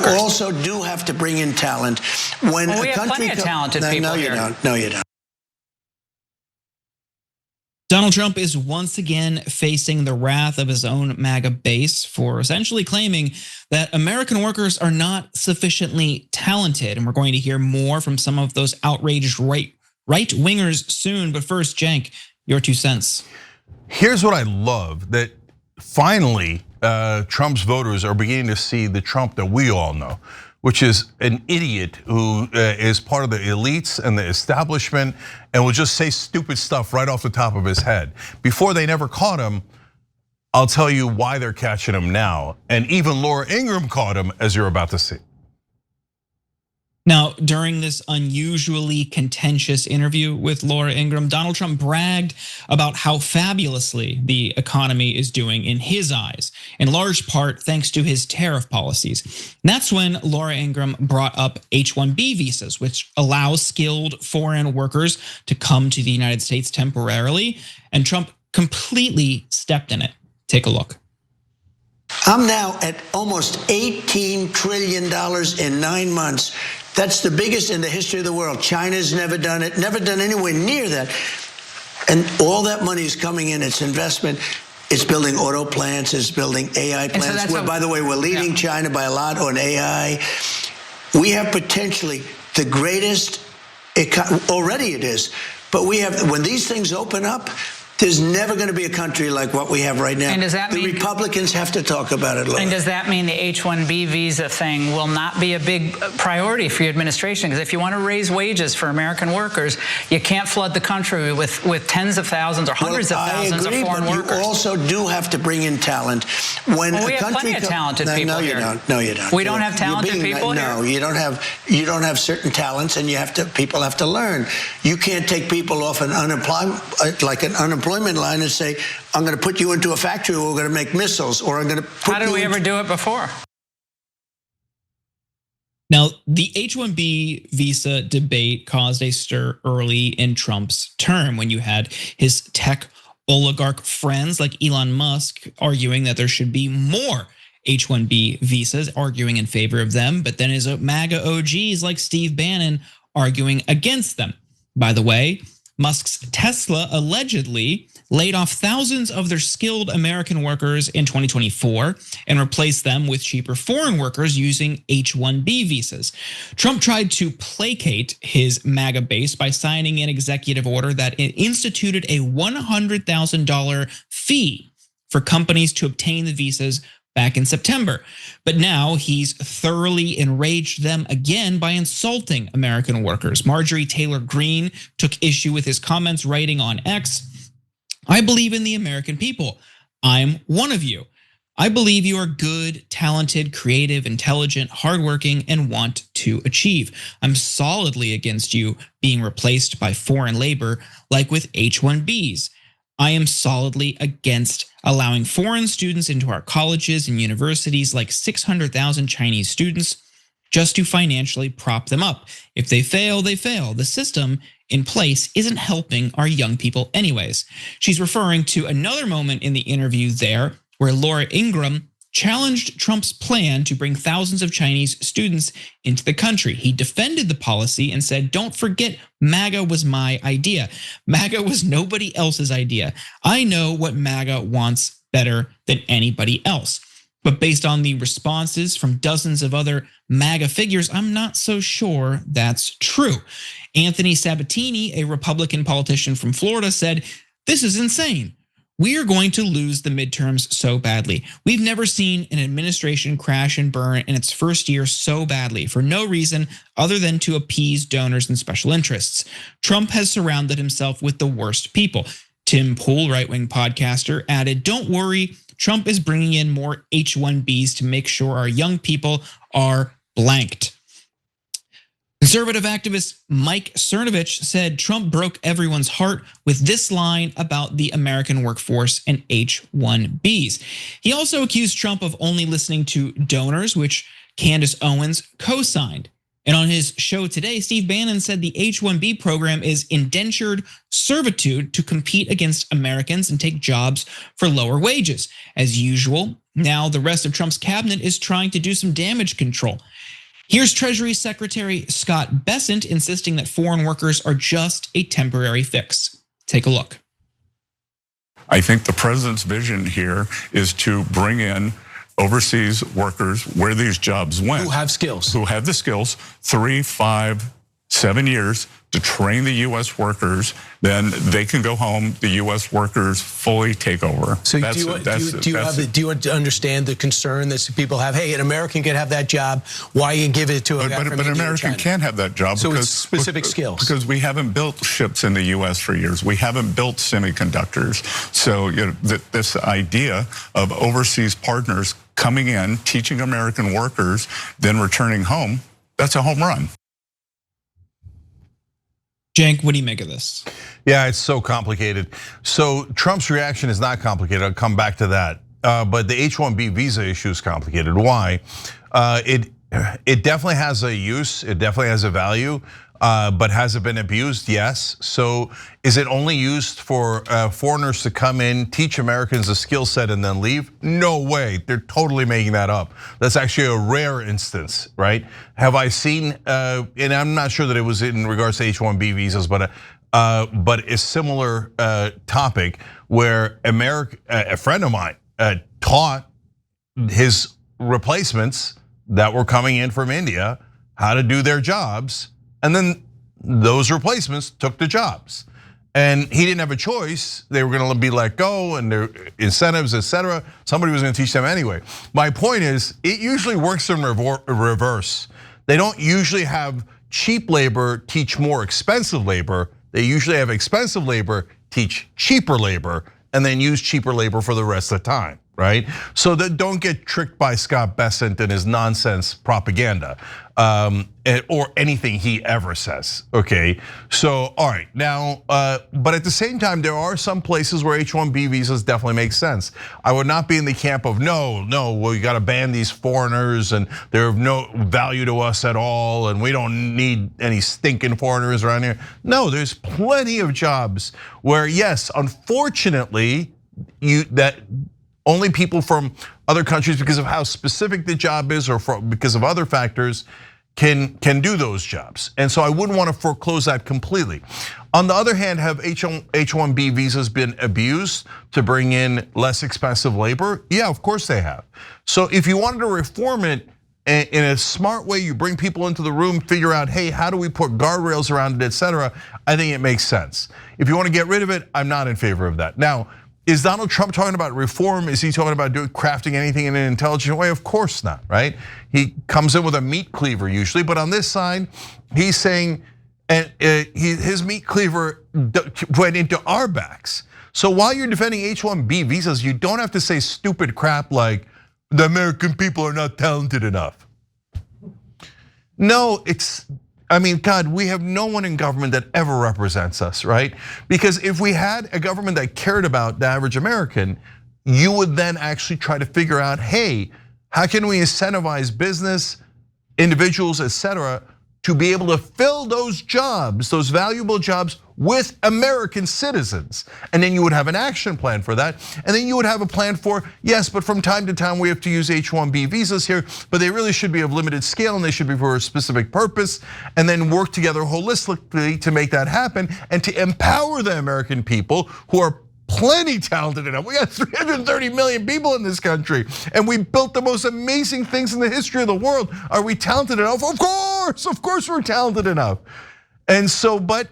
workers. also do have to bring in talent. When we have plenty of talented people here. No, you don't. Donald Trump is once again facing the wrath of his own MAGA base for essentially claiming that American workers are not sufficiently talented. And we're going to hear more from some of those outraged right-wingers soon. But first, Cenk, your 2 cents. Here's what I love, that finally Trump's voters are beginning to see the Trump that we all know, which is an idiot who is part of the elites and the establishment and will just say stupid stuff right off the top of his head. Before they never caught him, I'll tell you why they're catching him now. And even Laura Ingraham caught him, as you're about to see. Now, during this unusually contentious interview with Laura Ingraham, Donald Trump bragged about how fabulously the economy is doing in his eyes, in large part thanks to his tariff policies. And that's when Laura Ingraham brought up H-1B visas, which allow skilled foreign workers to come to the United States temporarily, and Trump completely stepped in it. Take a look. I'm now at almost $18 trillion in 9 months. That's the biggest in the history of the world. China's never done it, never done anywhere near that. And all that money is coming in, it's investment. It's building auto plants, it's building AI plants. By the way, we're leading China by a lot on AI. We have potentially the greatest, already it is, but we have, when these things open up, there's never going to be a country like what we have right now. And does that mean the Republicans have to talk about it? And does that mean the H-1B visa thing will not be a big priority for your administration? Because if you want to raise wages for American workers, you can't flood the country with tens of thousands or hundreds of thousands of foreign workers. You also do have to bring in talent. When we have plenty of talented people here. No, you don't. We don't have talented people here? No, you don't have certain talents, and people have to learn. You can't take people off an unemployment, like an unemployment line, and say, I'm going to put you into a factory where we're going to make missiles, or I'm going to put How did we ever do it before? Now, the H-1B visa debate caused a stir early in Trump's term when you had his tech oligarch friends like Elon Musk arguing that there should be more H-1B visas, arguing in favor of them, but then his MAGA OGs like Steve Bannon arguing against them. By the way, Musk's Tesla allegedly laid off thousands of their skilled American workers in 2024 and replaced them with cheaper foreign workers using H-1B visas. Trump tried to placate his MAGA base by signing an executive order that instituted a $100,000 fee for companies to obtain the visas back in September. But now he's thoroughly enraged them again by insulting American workers. Marjorie Taylor Greene took issue with his comments, writing on X, I believe in the American people. I'm one of you. I believe you are good, talented, creative, intelligent, hardworking, and want to achieve. I'm solidly against you being replaced by foreign labor like with H-1Bs. I am solidly against allowing foreign students into our colleges and universities like 600,000 Chinese students just to financially prop them up. If they fail, they fail. The system in place isn't helping our young people anyways. She's referring to another moment in the interview there where Laura Ingraham challenged Trump's plan to bring thousands of Chinese students into the country. He defended the policy and said, don't forget, MAGA was my idea. MAGA was nobody else's idea. I know what MAGA wants better than anybody else. But based on the responses from dozens of other MAGA figures, I'm not so sure that's true. Anthony Sabatini, a Republican politician from Florida, said, this is insane. We are going to lose the midterms so badly. We've never seen an administration crash and burn in its first year so badly for no reason other than to appease donors and special interests. Trump has surrounded himself with the worst people. Tim Pool, right-wing podcaster, added, don't worry, Trump is bringing in more H-1Bs to make sure our young people are blanked. Conservative activist Mike Cernovich said Trump broke everyone's heart with this line about the American workforce and H-1Bs. He also accused Trump of only listening to donors, which Candace Owens co-signed. And on his show today, Steve Bannon said the H-1B program is indentured servitude to compete against Americans and take jobs for lower wages. As usual, Now the rest of Trump's cabinet is trying to do some damage control. Here's Treasury Secretary Scott Bessent insisting that foreign workers are just a temporary fix. Take a look. I think the president's vision here is to bring in overseas workers where these jobs went. Who have skills. Who have the skills, 3, 5, 7 years to train the US workers, then they can go home, the US workers fully take over. So do you understand the concern that people have? Hey, an American can have that job, why you give it to a guy from But an India or American China? can't have that job So because it's specific skills. Because we haven't built ships in the US for years. We haven't built semiconductors. So this idea of overseas partners coming in, teaching American workers, then returning home, that's a home run. Cenk, what do you make of this? Yeah, it's so complicated. So Trump's reaction is not complicated. I'll come back to that. But the H-1B visa issue is complicated. Why? It definitely has a use. It definitely has a value. But has it been abused? Yes. So is it only used for foreigners to come in, teach Americans a skill set and then leave? No way, they're totally making that up. That's actually a rare instance, right? Have I seen, and I'm not sure that it was in regards to H-1B visas, but a similar topic where a friend of mine taught his replacements that were coming in from India how to do their jobs. And then those replacements took the jobs. And he didn't have a choice. They were gonna be let go and their incentives, etc. Somebody was gonna teach them anyway. My point is, it usually works in reverse. They don't usually have cheap labor teach more expensive labor. They usually have expensive labor teach cheaper labor and then use cheaper labor for the rest of the time, right? So that don't get tricked by Scott Bessent and his nonsense propaganda. Or anything he ever says, okay? So, all right, now, but at the same time, there are some places where H-1B visas definitely make sense. I would not be in the camp of, no, well, you gotta ban these foreigners and they're of no value to us at all and we don't need any stinking foreigners around here. No, there's plenty of jobs where, yes, unfortunately, that only people from other countries, because of how specific the job is or because of other factors, can do those jobs. And so I wouldn't want to foreclose that completely. On the other hand, have H-1B visas been abused to bring in less expensive labor? Yeah, of course they have. So if you wanted to reform it in a smart way, you bring people into the room, figure out, hey, how do we put guardrails around it, etc. I think it makes sense. If you want to get rid of it, I'm not in favor of that. Now, is Donald Trump talking about reform? Is he talking about crafting anything in an intelligent way? Of course not, right? He comes in with a meat cleaver usually, but on this side, he's saying, and his meat cleaver went into our backs. So while you're defending H-1B visas, you don't have to say stupid crap like the American people are not talented enough. No, I mean, God, we have no one in government that ever represents us, right? Because if we had a government that cared about the average American, you would then actually try to figure out, hey, how can we incentivize business, individuals, etc., to be able to fill those jobs, those valuable jobs with American citizens. And then you would have an action plan for that. And then you would have a plan for, yes, but from time to time we have to use H-1B visas here, but they really should be of limited scale and they should be for a specific purpose. And then work together holistically to make that happen and to empower the American people who are plenty talented enough. We got 330 million people in this country and we built the most amazing things in the history of the world. Are we talented enough? Of course we're talented enough. And so, but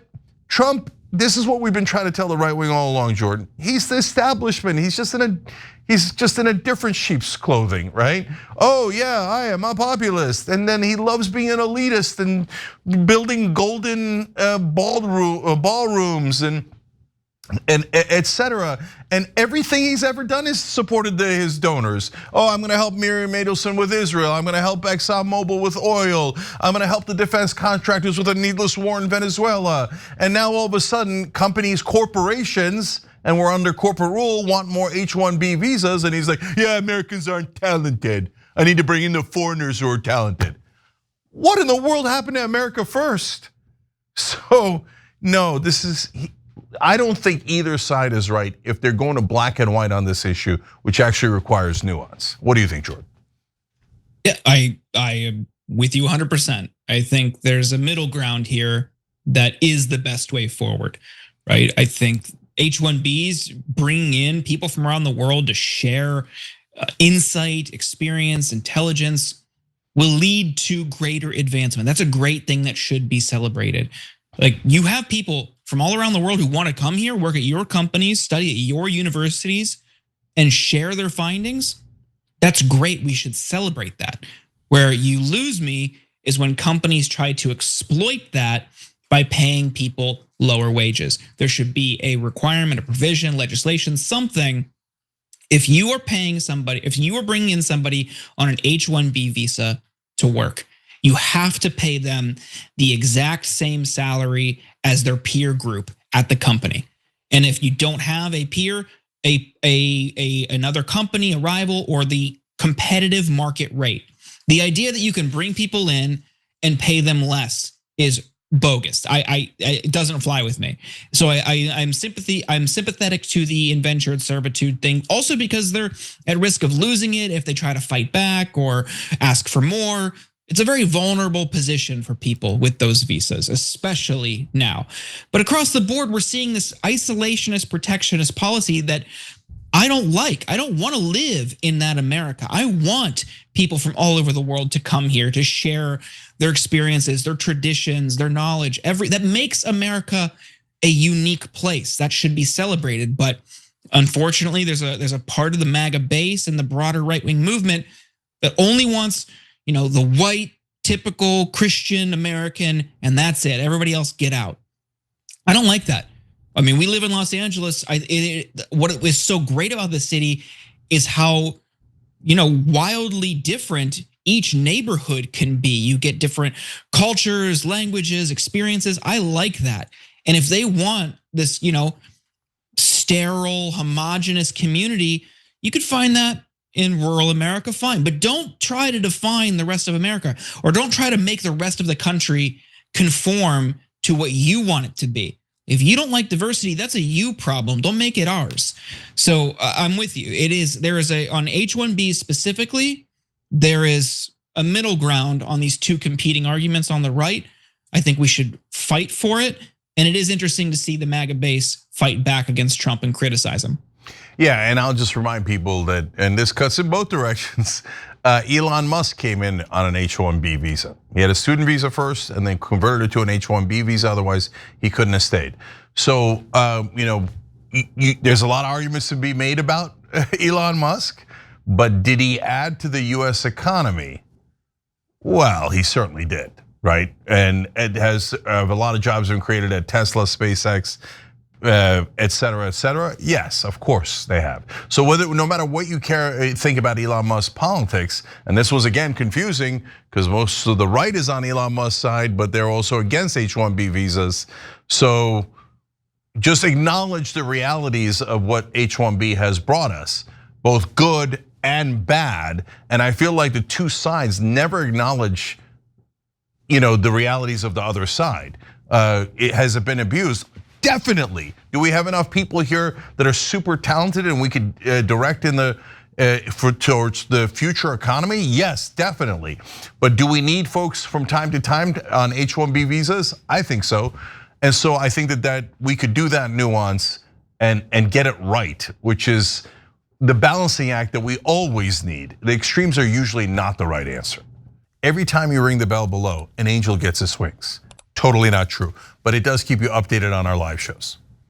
Trump, this is what we've been trying to tell the right wing all along, Jordan. He's the establishment. He's just in a different sheep's clothing, right? Oh yeah, I am a populist, and then he loves being an elitist and building golden ballrooms and etc. And everything he's ever done is supported his donors. Oh, I'm gonna help Miriam Adelson with Israel. I'm gonna help ExxonMobil with oil. I'm gonna help the defense contractors with a needless war in Venezuela. And now all of a sudden, companies, corporations, and we're under corporate rule, want more H-1B visas. And he's like, yeah, Americans aren't talented. I need to bring in the foreigners who are talented. What in the world happened to America first? So, no, I don't think either side is right if they're going to black and white on this issue, which actually requires nuance. What do you think, Jordan? Yeah, I am with you 100%. I think there's a middle ground here that is the best way forward, right? I think H-1Bs bringing in people from around the world to share insight, experience, intelligence will lead to greater advancement. That's a great thing that should be celebrated. Like, you have people from all around the world who want to come here, work at your companies, study at your universities, and share their findings. That's great. We should celebrate that. Where you lose me is when companies try to exploit that by paying people lower wages. There should be a requirement, a provision, legislation, something. If you are paying somebody, if you are bringing in somebody on an H-1B visa to work, you have to pay them the exact same salary as their peer group at the company. And if you don't have a peer, another company, a rival, or the competitive market rate, the idea that you can bring people in and pay them less is bogus. It doesn't fly with me. So I'm sympathetic to the indentured servitude thing, also because they're at risk of losing it if they try to fight back or ask for more. It's a very vulnerable position for people with those visas, especially now. But across the board, we're seeing this isolationist, protectionist policy that I don't like. I don't want to live in that America. I want people from all over the world to come here to share their experiences, their traditions, their knowledge, that makes America a unique place that should be celebrated. But unfortunately, there's a part of the MAGA base and the broader right-wing movement that only wants, the white, typical Christian American, and that's it. Everybody else get out. I don't like that. I mean, we live in Los Angeles. What is so great about the city is how, wildly different each neighborhood can be. You get different cultures, languages, experiences. I like that. And if they want this, sterile, homogenous community, you could find that in rural America, fine. But don't try to define the rest of America, or don't try to make the rest of the country conform to what you want it to be. If you don't like diversity, that's a you problem. Don't make it ours. So I'm with you. There is on H-1B specifically, there is a middle ground on these two competing arguments on the right. I think we should fight for it. And it is interesting to see the MAGA base fight back against Trump and criticize him. Yeah, and I'll just remind people that, and this cuts in both directions, Elon Musk came in on an H-1B visa. He had a student visa first and then converted it to an H-1B visa, otherwise he couldn't have stayed. So, there's a lot of arguments to be made about Elon Musk, but did he add to the US economy? Well, he certainly did, right? And it has a lot of jobs been created at Tesla, SpaceX, et cetera, et cetera. Yes, of course they have. So no matter what you think about Elon Musk's politics, and this was again confusing because most of the right is on Elon Musk's side, but they're also against H-1B visas. So just acknowledge the realities of what H-1B has brought us, both good and bad. And I feel like the two sides never acknowledge, the realities of the other side. Has it been abused? Definitely. Do we have enough people here that are super talented and we could direct in towards the future economy? Yes, definitely. But do we need folks from time to time on H-1B visas? I think so. And so I think that we could do that nuance and get it right, which is the balancing act that we always need. The extremes are usually not the right answer. Every time you ring the bell below, an angel gets his wings. Totally not true, but it does keep you updated on our live shows.